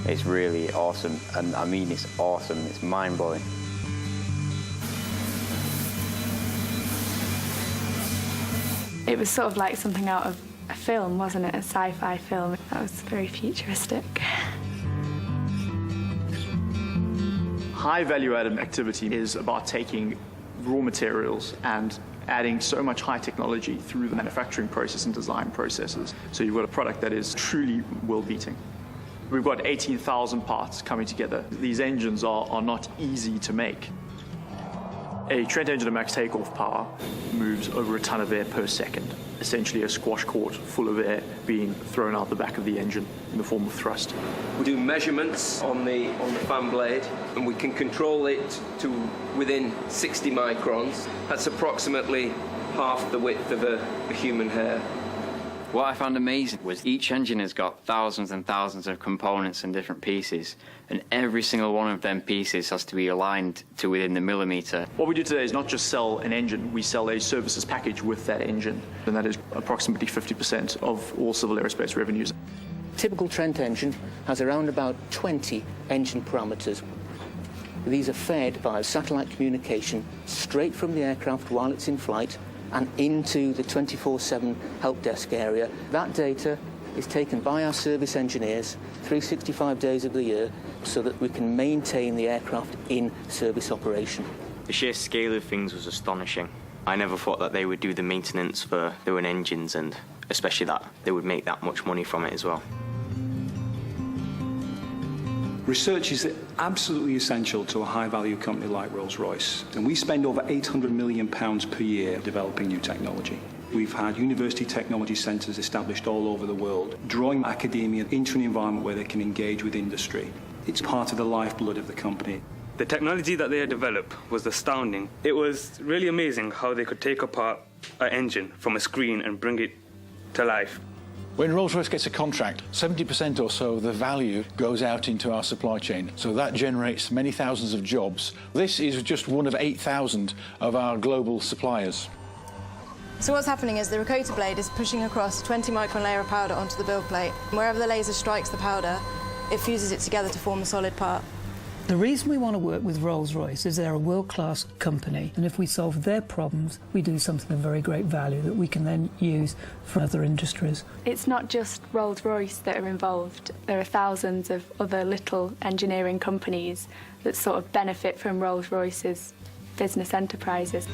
It's really awesome, and I mean it's awesome, it's mind-blowing. It was sort of like something out of a film, wasn't it? A sci-fi film. That was very futuristic. High value-added activity is about taking raw materials and adding so much high technology through the manufacturing process and design processes. So you've got a product that is truly world-beating. We've got 18,000 parts coming together. These engines are not easy to make. A Trent engine at max takeoff power moves over a ton of air per second, essentially a squash court full of air being thrown out the back of the engine in the form of thrust. We do measurements on the fan blade, and we can control it to within 60 microns. That's approximately half the width of a human hair. What I found amazing was each engine has got thousands and thousands of components and different pieces, and every single one of them pieces has to be aligned to within the millimetre. What we do today is not just sell an engine, we sell a services package with that engine, and that is approximately 50% of all civil aerospace revenues. Typical Trent engine has around about 20 engine parameters. These are fed via satellite communication straight from the aircraft while it's in flight and into the 24/7 help desk area. That data is taken by our service engineers 365 days of the year so that we can maintain the aircraft in service operation. The sheer scale of things was astonishing. I never thought that they would do the maintenance for their own engines, and especially that they would make that much money from it as well. Research is absolutely essential to a high-value company like Rolls-Royce, and we spend over £800 million per year developing new technology. We've had university technology centres established all over the world, drawing academia into an environment where they can engage with industry. It's part of the lifeblood of the company. The technology that they had developed was astounding. It was really amazing how they could take apart an engine from a screen and bring it to life. When Rolls-Royce gets a contract, 70% or so of the value goes out into our supply chain. So that generates many thousands of jobs. This is just one of 8,000 of our global suppliers. So what's happening is the Rakota blade is pushing across a 20-micron layer of powder onto the build plate. Wherever the laser strikes the powder, it fuses it together to form a solid part. The reason we want to work with Rolls-Royce is they're a world-class company, and if we solve their problems, we do something of very great value that we can then use for other industries. It's not just Rolls-Royce that are involved. There are thousands of other little engineering companies that sort of benefit from Rolls-Royce's business enterprises.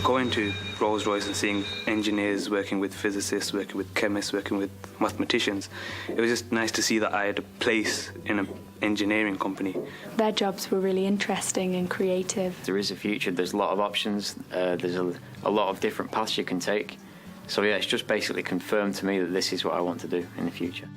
Going to Rolls-Royce and seeing engineers working with physicists, working with chemists, working with mathematicians, it was just nice to see that I had a place in an engineering company. Their jobs were really interesting and creative. There is a future, there's a lot of options, there's a lot of different paths you can take. So yeah, it's just basically confirmed to me that this is what I want to do in the future.